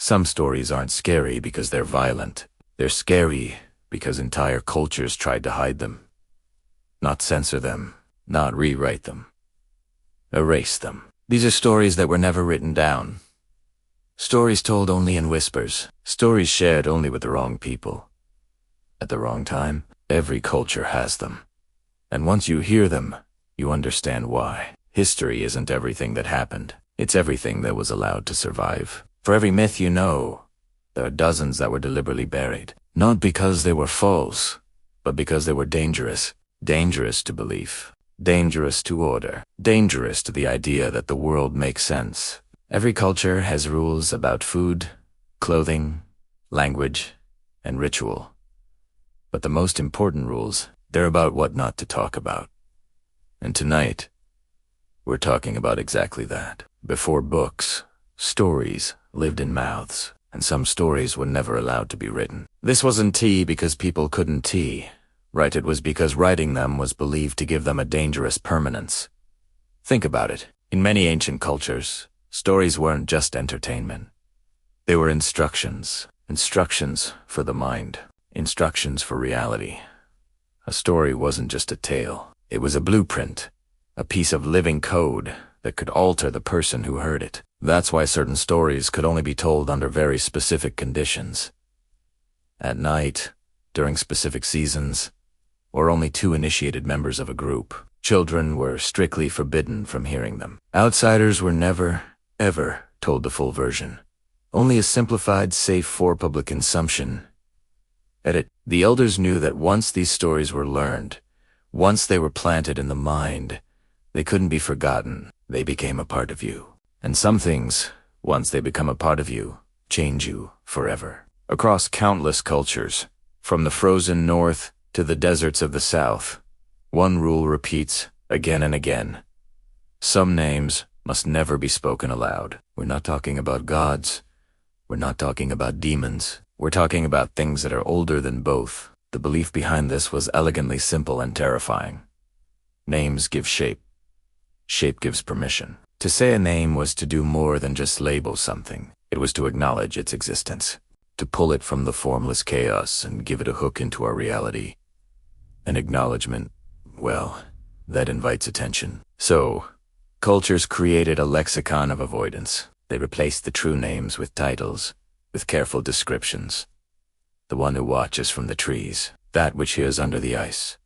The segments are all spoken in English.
Some stories aren't scary because they're violent. They're scary because entire cultures tried to hide them. Not censor them, not rewrite them. Erase them. These are stories that were never written down. Stories told only in whispers. Stories shared only with the wrong people. At the wrong time. Every culture has them. And once you hear them, you understand why. History isn't everything that happened. It's everything that was allowed to survive. For every myth you know, there are dozens that were deliberately buried. Not because they were false, but because they were dangerous. Dangerous to belief. Dangerous to order. Dangerous to the idea that the world makes sense. Every culture has rules about food, clothing, language, and ritual. But the most important rules, they're about what not to talk about. And tonight, we're talking about exactly that. Before books, stories lived in mouths, and some stories were never allowed to be written. This wasn't tea because people couldn't tea. Right, it was because writing them was believed to give them a dangerous permanence. Think about it. In many ancient cultures, stories weren't just entertainment. They were instructions. Instructions for the mind. Instructions for reality. A story wasn't just a tale. It was a blueprint, a piece of living code that could alter the person who heard it. That's why certain stories could only be told under very specific conditions. At night, during specific seasons, or only 2 initiated members of a group. Children were strictly forbidden from hearing them. Outsiders were never, ever told the full version. Only a simplified, safe for public consumption. Edit. The elders knew that once these stories were learned, once they were planted in the mind, they couldn't be forgotten. They became a part of you. And some things, once they become a part of you, change you forever. Across countless cultures, from the frozen north to the deserts of the south, one rule repeats again and again. Some names must never be spoken aloud. We're not talking about gods. We're not talking about demons. We're talking about things that are older than both. The belief behind this was elegantly simple and terrifying. Names give shape. Shape gives permission. To say a name was to do more than just label something. It was to acknowledge its existence, to pull it from the formless chaos and give it a hook into our reality. An acknowledgement, well, that invites attention. So, cultures created a lexicon of avoidance. They replaced the true names with titles, with careful descriptions. The one who watches from the trees, that which hears under the ice,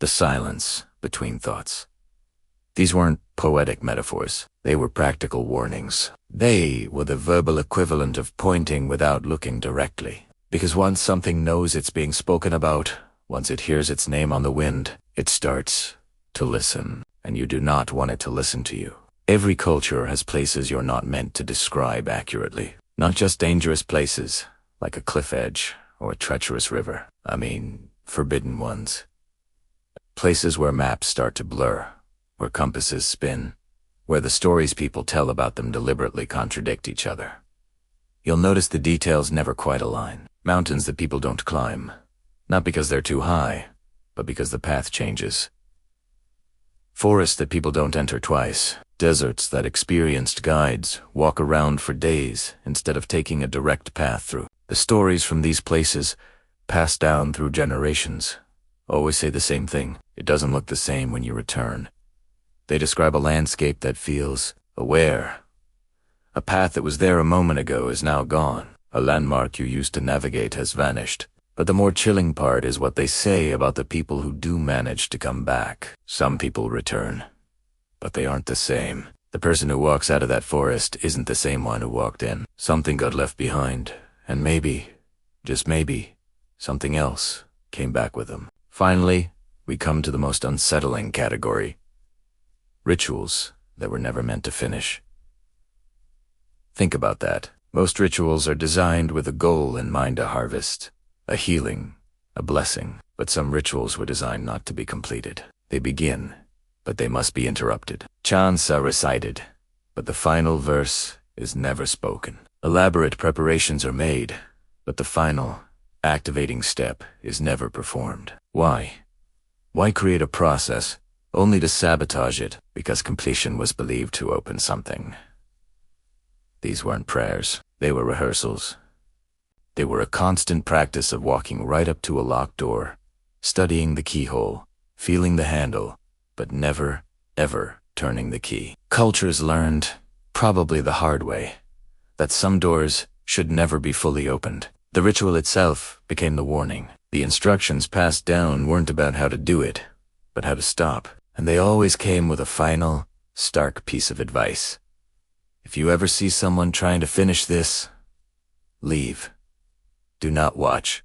the silence between thoughts. These weren't poetic metaphors. They were practical warnings. They were the verbal equivalent of pointing without looking directly. Because once something knows it's being spoken about, once it hears its name on the wind, it starts to listen, and you do not want it to listen to you. Every culture has places you're not meant to describe accurately. Not just dangerous places, like a cliff edge or a treacherous river. I mean, forbidden ones. Places where maps start to blur, where compasses spin, where the stories people tell about them deliberately contradict each other. You'll notice the details never quite align. Mountains that people don't climb. Not because they're too high, but because the path changes. Forests that people don't enter twice. Deserts that experienced guides walk around for days instead of taking a direct path through. The stories from these places, passed down through generations, always say the same thing. It doesn't look the same when you return. They describe a landscape that feels aware. A path that was there a moment ago is now gone. A landmark you used to navigate has vanished. But the more chilling part is what they say about the people who do manage to come back. Some people return, but they aren't the same. The person who walks out of that forest isn't the same one who walked in. Something got left behind, and maybe, just maybe, something else came back with them. Finally, we come to the most unsettling category. Rituals that were never meant to finish. Think about that. Most rituals are designed with a goal in mind, a harvest, a healing, a blessing. But some rituals were designed not to be completed. They begin, but they must be interrupted. Chants are recited, but the final verse is never spoken. Elaborate preparations are made, but the final, activating step is never performed. Why? Why create a process only to sabotage it because completion was believed to open something? These weren't prayers. They were rehearsals. They were a constant practice of walking right up to a locked door, studying the keyhole, feeling the handle, but never, ever turning the key. Cultures learned, probably the hard way, that some doors should never be fully opened. The ritual itself became the warning. The instructions passed down weren't about how to do it, but how to stop. And they always came with a final, stark piece of advice. If you ever see someone trying to finish this, leave. Do not watch.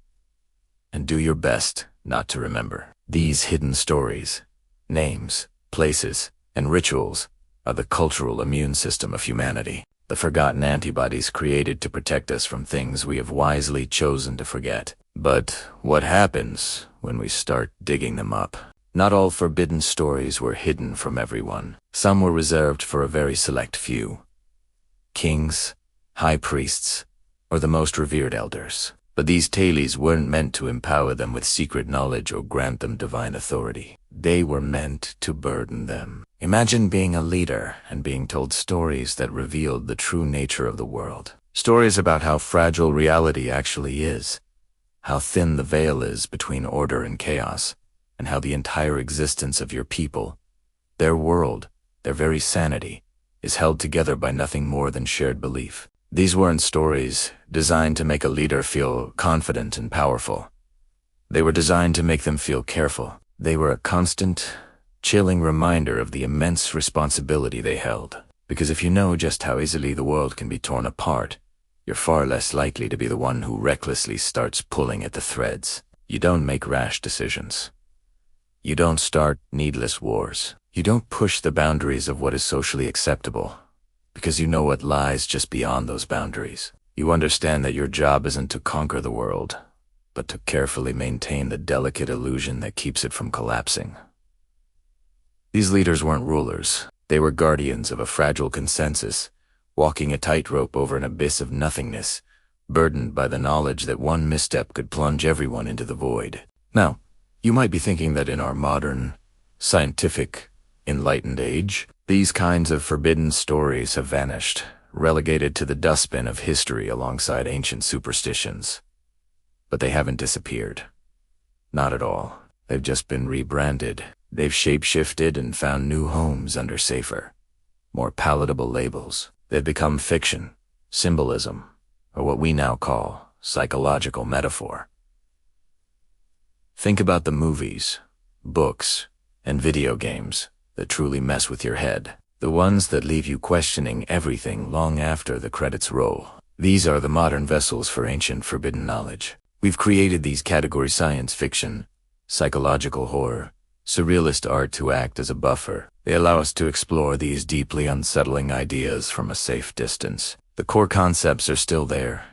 And do your best not to remember. These hidden stories, names, places, and rituals are the cultural immune system of humanity. The forgotten antibodies created to protect us from things we have wisely chosen to forget. But what happens when we start digging them up? Not all forbidden stories were hidden from everyone. Some were reserved for a very select few. Kings, high priests, or the most revered elders. But these tales weren't meant to empower them with secret knowledge or grant them divine authority. They were meant to burden them. Imagine being a leader and being told stories that revealed the true nature of the world. Stories about how fragile reality actually is, how thin the veil is between order and chaos, and how the entire existence of your people, their world, their very sanity, is held together by nothing more than shared belief. These weren't stories designed to make a leader feel confident and powerful. They were designed to make them feel careful. They were a constant, chilling reminder of the immense responsibility they held. Because if you know just how easily the world can be torn apart, you're far less likely to be the one who recklessly starts pulling at the threads. You don't make rash decisions. You don't start needless wars. You don't push the boundaries of what is socially acceptable, because you know what lies just beyond those boundaries. You understand that your job isn't to conquer the world, but to carefully maintain the delicate illusion that keeps it from collapsing. These leaders weren't rulers. They were guardians of a fragile consensus, walking a tightrope over an abyss of nothingness, burdened by the knowledge that one misstep could plunge everyone into the void. Now, you might be thinking that in our modern, scientific, enlightened age, these kinds of forbidden stories have vanished, relegated to the dustbin of history alongside ancient superstitions. But they haven't disappeared. Not at all. They've just been rebranded. They've shape-shifted and found new homes under safer, more palatable labels. They've become fiction, symbolism, or what we now call psychological metaphor. Think about the movies, books, and video games that truly mess with your head. The ones that leave you questioning everything long after the credits roll. These are the modern vessels for ancient forbidden knowledge. We've created these categories: science fiction, psychological horror, surrealist art to act as a buffer. They allow us to explore these deeply unsettling ideas from a safe distance. The core concepts are still there,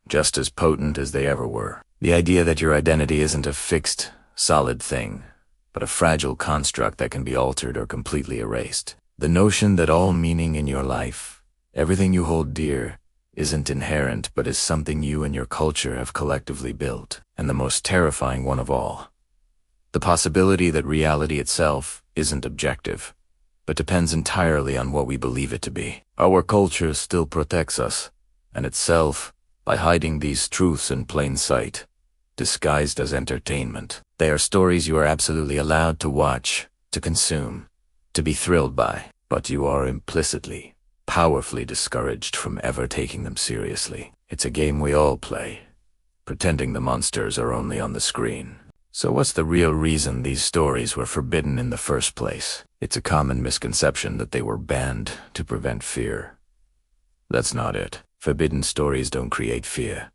just as potent as they ever were. The idea that your identity isn't a fixed, solid thing, but a fragile construct that can be altered or completely erased. The notion that all meaning in your life, everything you hold dear, isn't inherent but is something you and your culture have collectively built. And the most terrifying one of all, the possibility that reality itself isn't objective, but depends entirely on what we believe it to be. Our culture still protects us and itself by hiding these truths in plain sight, disguised as entertainment. They are stories you are absolutely allowed to watch, to consume, to be thrilled by, but you are implicitly, powerfully discouraged from ever taking them seriously. It's a game we all play, pretending the monsters are only on the screen. So what's the real reason these stories were forbidden in the first place? It's a common misconception that they were banned to prevent fear. That's not it. Forbidden stories don't create fear.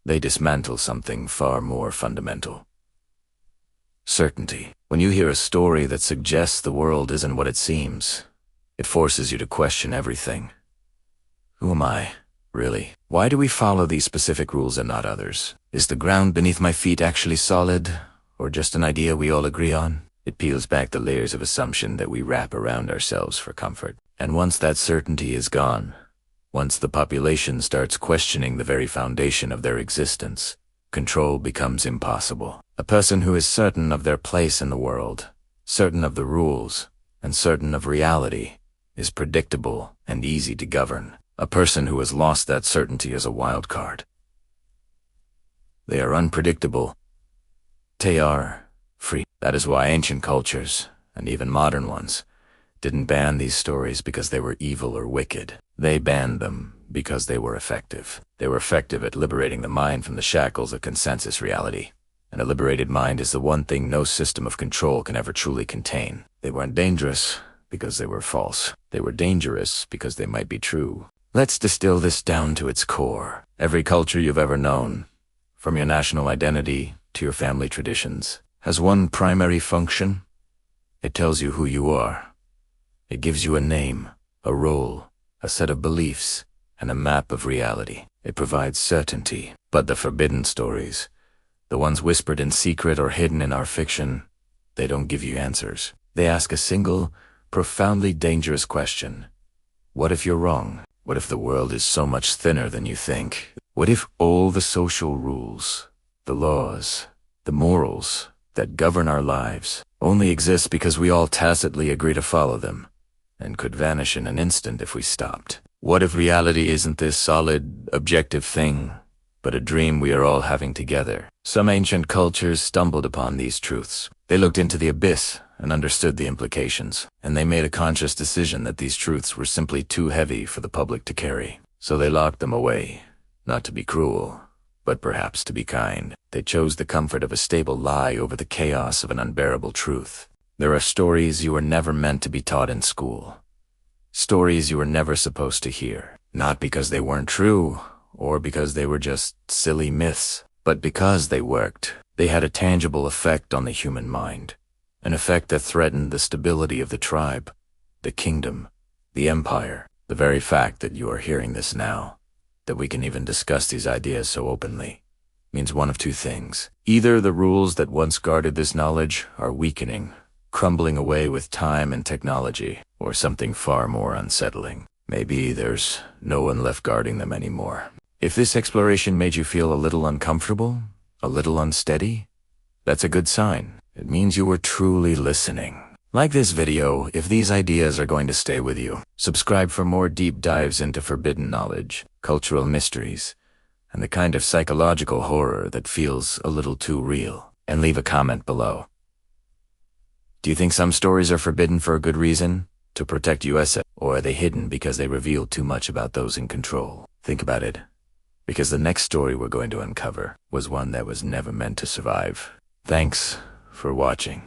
They dismantle something far more fundamental. Certainty. When you hear a story that suggests the world isn't what it seems, it forces you to question everything. Who am I, really? Why do we follow these specific rules and not others? Is the ground beneath my feet actually solid, or just an idea we all agree on? It peels back the layers of assumption that we wrap around ourselves for comfort. And once that certainty is gone, once the population starts questioning the very foundation of their existence, control becomes impossible. A person who is certain of their place in the world, certain of the rules, and certain of reality, is predictable and easy to govern. A person who has lost that certainty is a wild card. They are unpredictable. They are free. That is why ancient cultures, and even modern ones, didn't ban these stories because they were evil or wicked. They banned them because they were effective. They were effective at liberating the mind from the shackles of consensus reality. And a liberated mind is the one thing no system of control can ever truly contain. They weren't dangerous because they were false. They were dangerous because they might be true. Let's distill this down to its core. Every culture you've ever known, from your national identity to your family traditions, has one primary function. It tells you who you are. It gives you a name, a role, a set of beliefs, and a map of reality. It provides certainty. But the forbidden stories, the ones whispered in secret or hidden in our fiction, they don't give you answers. They ask a single, profoundly dangerous question. What if you're wrong? What if the world is so much thinner than you think? What if all the social rules, the laws, the morals that govern our lives only exist because we all tacitly agree to follow them, and could vanish in an instant if we stopped? What if reality isn't this solid, objective thing, but a dream we are all having together? Some ancient cultures stumbled upon these truths. They looked into the abyss and understood the implications, and they made a conscious decision that these truths were simply too heavy for the public to carry. So they locked them away, not to be cruel, but perhaps to be kind. They chose the comfort of a stable lie over the chaos of an unbearable truth. There are stories you were never meant to be taught in school. Stories you were never supposed to hear. Not because they weren't true, or because they were just silly myths, but because they worked. They had a tangible effect on the human mind. An effect that threatened the stability of the tribe, the kingdom, the empire. The very fact that you are hearing this now, that we can even discuss these ideas so openly, means one of two things. Either the rules that once guarded this knowledge are weakening, crumbling away with time and technology, or something far more unsettling. Maybe there's no one left guarding them anymore. If this exploration made you feel a little uncomfortable, a little unsteady, that's a good sign. It means you were truly listening. Like this video if these ideas are going to stay with you. Subscribe for more deep dives into forbidden knowledge, cultural mysteries, and the kind of psychological horror that feels a little too real. And leave a comment below. Do you think some stories are forbidden for a good reason? To protect US? Or are they hidden because they reveal too much about those in control? Think about it. Because the next story we're going to uncover was one that was never meant to survive. Thanks for watching.